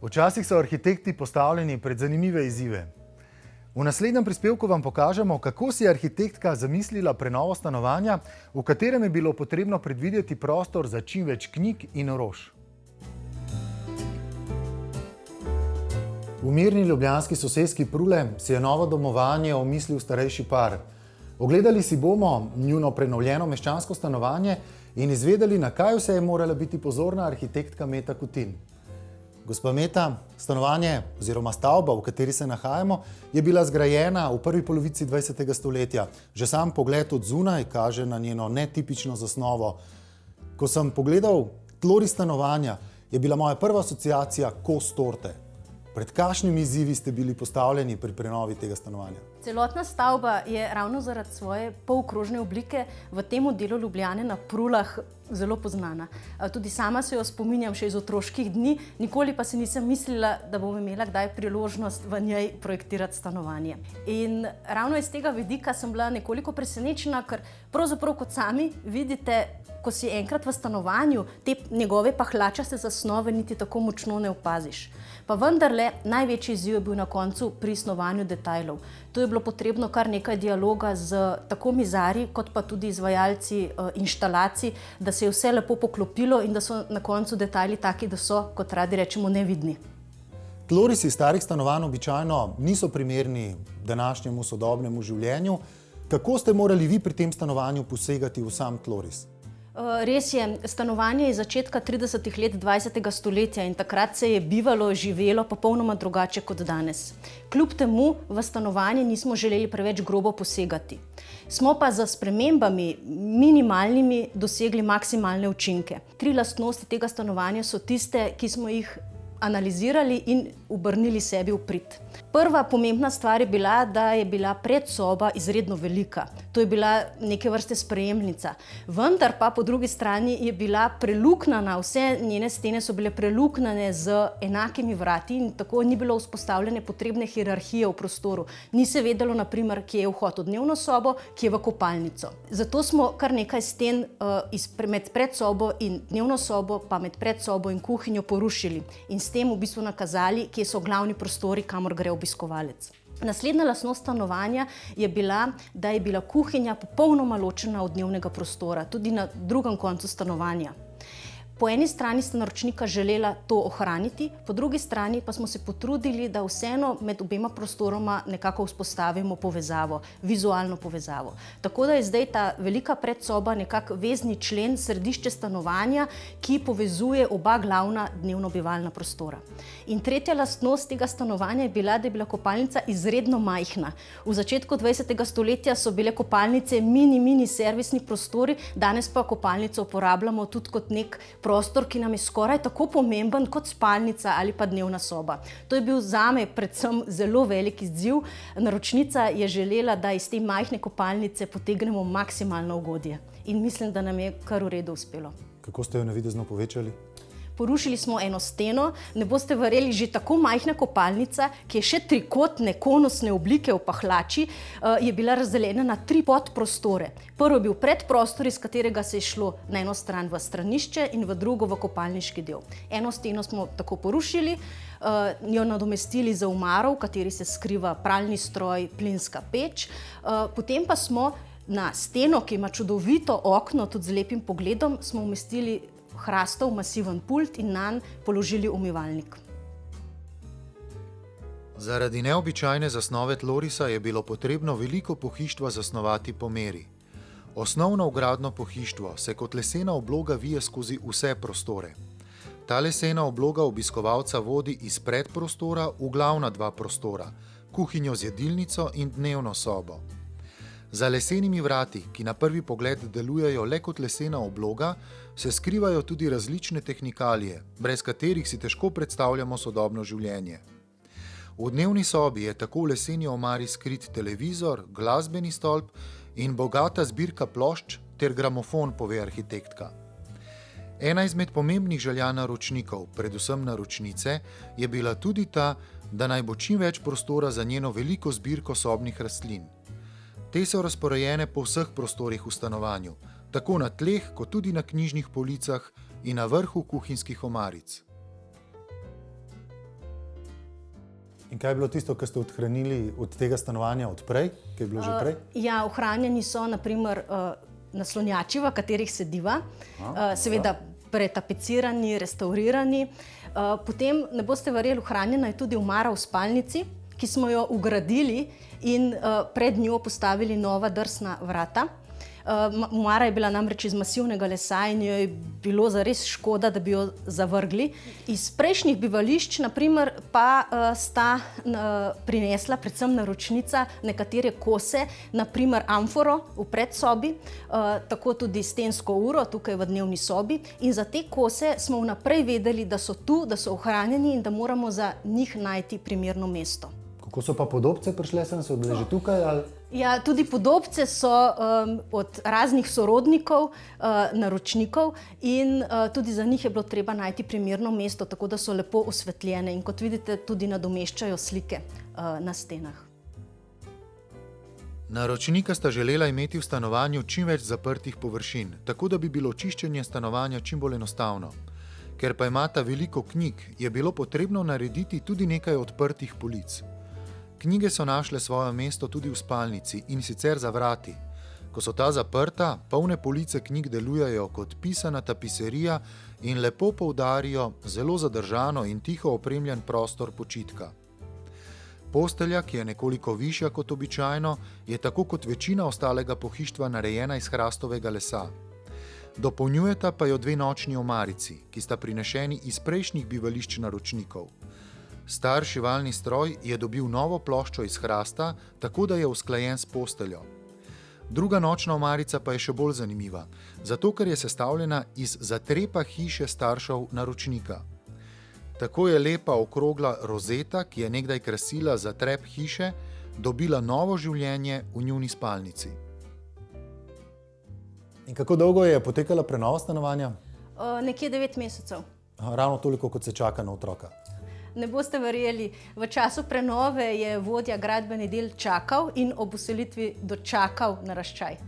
Včasih so arhitekti postavljeni pred zanimive izzive. V naslednjem prispevku vam pokažemo, kako si je arhitektka zamislila prenovo stanovanja, v katerem je bilo potrebno predvideti prostor za čim več knjig in orož. V mirni ljubljanski soseski Prule si je novo domovanje omislil starejši par. Ogledali si bomo njuno prenovljeno meščansko stanovanje in izvedeli, na kaj vse je morala biti pozorna arhitektka Meta Kutin. Gospa Meta, stanovanje oziroma stavba, v kateri se nahajamo, je bila zgrajena v prvi polovici 20. stoletja. Že sam pogled od zunaj kaže na njeno netipično zasnovo. Ko sem pogledal tloris stanovanja, je bila moja prva asociacija kos torte. Pred kakšnimi izzivi ste bili postavljeni pri prenovi tega stanovanja? Celotna stavba je ravno zaradi svoje polkrožne oblike v tem delu Ljubljane na Prulah zelo poznana. Tudi sama se jo spominjam še iz otroških dni, nikoli pa si nisem mislila, da bom imela kdaj priložnost v njej projektirati stanovanje. In ravno iz tega vidika sem bila nekoliko presenečena, ker pravzaprav kot sami vidite, ko si enkrat v stanovanju, te njegove pahlačaste zasnove niti tako močno ne opaziš. Pa vendarle, največji izziv je bil na koncu pri snovanju detajlov. Tu je bilo potrebno kar nekaj dialoga z tako mizarji, kot pa tudi izvajalci inštalacij, da se je vse lepo poklopilo in da so na koncu detajli taki, da so, kot radi rečemo, nevidni. Tlorisi starih stanovanj običajno niso primerni današnjemu sodobnemu življenju. Kako ste morali vi pri tem stanovanju posegati v sam tloris? Res je, stanovanje je iz začetka 30. let 20. stoletja in takrat se je bivalo, živelo popolnoma drugače kot danes. Kljub temu v stanovanje nismo želeli preveč grobo posegati. Smo pa z spremembami minimalnimi dosegli maksimalne učinke. 3 lastnosti tega stanovanja so tiste, ki smo jih analizirali in obrnili sebi v prid. Prva pomembna stvar je bila, da je bila predsoba izredno velika. To je bila neke vrste sprejemnica. Vendar pa po drugi strani je bila preluknjana, vse njene stene so bile preluknjane z enakimi vrati in tako ni bilo vzpostavljene potrebne hierarhije v prostoru. Ni se vedelo, na primer, kje je vhod v dnevno sobo, kje v kopalnico. Zato smo kar nekaj sten med predsobo in dnevno sobo, pa med predsobo in kuhinjo porušili in s tem v bistvu nakazali, kje so glavni prostori, kamor gre obiskovalec. Naslednja lastnost stanovanja je bila, da je bila kuhinja popolnoma ločena od dnevnega prostora, tudi na drugem koncu stanovanja. Po eni strani sta naročnika želela to ohraniti, po drugi strani pa smo se potrudili, da vseeno med obema prostoroma nekako vzpostavimo povezavo, vizualno povezavo. Tako da je zdaj ta velika predsoba nekako vezni člen, središče stanovanja, ki povezuje oba glavna dnevno-bivalna prostora. In tretja lastnost tega stanovanja je bila, da je bila kopalnica izredno majhna. V začetku 20. stoletja so bile kopalnice mini servisni prostori, danes pa kopalnico uporabljamo tudi kot nek prostor, ki nam je skoraj tako pomemben kot spalnica ali pa dnevna soba. To je bil zame predvsem zelo velik izziv. Naročnica je želela, da iz te majhne kopalnice potegnemo maksimalno ugodje. In mislim, da nam je kar v redu uspelo. Kako ste jo navidezno povečali? Porušili smo eno steno, ne boste verjeli, že tako majhna kopalnica, ki je še trikotne, konusne oblike v pahlači, je bila razdeljena na 3 podprostore. Prvi je bil predprostor, iz katerega se je šlo na eno stran v stranišče in v drugo v kopalniški del. Eno steno smo tako porušili, jo nadomestili za omaro, v kateri se skriva pralni stroj, plinska peč. Potem pa smo na steno, ki ima čudovito okno, tudi z lepim pogledom, smo umestili hrastov masiven pult in nanj položili umivalnik. Zaradi neobičajne zasnove tlorisa je bilo potrebno veliko pohištva zasnovati po meri. Osnovno vgradno pohištvo se kot lesena obloga vije skozi vse prostore. Ta lesena obloga obiskovalca vodi iz predprostora v glavna 2 prostora, kuhinjo z jedilnico in dnevno sobo. Za lesenimi vrati, ki na prvi pogled delujejo le kot lesena obloga, se skrivajo tudi različne tehnikalije, brez katerih si težko predstavljamo sodobno življenje. V dnevni sobi je tako v leseni omari skrit televizor, glasbeni stolp in bogata zbirka plošč ter gramofon, pove arhitektka. Ena izmed pomembnih želja naročnikov, predvsem naročnice, je bila tudi ta, da naj bo čim več prostora za njeno veliko zbirko sobnih rastlin. Te so razporejene po vseh prostorih v stanovanju, tako na tleh, kot tudi na knjižnih policah in na vrhu kuhinjskih omaric. In kaj je bilo tisto, kar ste odhranili od tega stanovanja odprej, ki je bilo že prej? Ja, ohranjeni so naprimer naslonjači, v katerih sediva, seveda pretapecirani, restaurirani. Potem, ne boste verjeli, ohranjena je tudi omara v spalnici, ki smo jo ugradili in pred njo postavili nova drsna vrata. Omara je bila namreč iz masivnega lesa in jo je bilo zares škoda, da bi jo zavrgli. Iz prejšnjih bivališč, naprimer, pa sta prinesla predvsem naročnica nekatere kose, naprimer amforo v predsobi, tako tudi stensko uro tukaj v dnevni sobi. In za te kose smo vnaprej vedeli, da so tu, da so ohranjeni in da moramo za njih najti primerno mesto. Kako so pa podobce prišle sem, so bile že tukaj? Ali? Ja, tudi podobce so od raznih sorodnikov, naročnikov in tudi za njih je bilo treba najti primerno mesto, tako da so lepo osvetljene in kot vidite tudi nadomeščajo slike na stenah. Naročnika sta želela imeti v stanovanju čim več zaprtih površin, tako da bi bilo čiščenje stanovanja čim bolj enostavno. Ker pa imata veliko knjig, je bilo potrebno narediti tudi nekaj odprtih polic. Knjige so našle svoje mesto tudi v spalnici in sicer za vrati. Ko so ta zaprta, polne police knjig delujejo kot pisana tapiserija in lepo poudarijo zelo zadržano in tiho opremljen prostor počitka. Postelja, ki je nekoliko višja kot običajno, je tako kot večina ostalega pohištva narejena iz hrastovega lesa. Dopolnjujeta pa jo dve nočni omarici, ki sta prinešeni iz prejšnjih bivališč naročnikov. Star šivalni stroj je dobil novo ploščo iz hrasta, tako da je usklajen s posteljo. Druga nočna omarica pa je še bolj zanimiva, zato ker je sestavljena iz zatrepa hiše staršev naročnika. Tako je lepa okrogla rozeta, ki je nekdaj krasila zatrep hiše, dobila novo življenje v njuni spalnici. In kako dolgo je potekala prenova stanovanja? Nekje 9 mesecev. Ravno toliko, kot se čaka na otroka. Ne boste verjeli, v času prenove je vodja gradbeni del čakal in ob vselitvi dočakal naraščaj.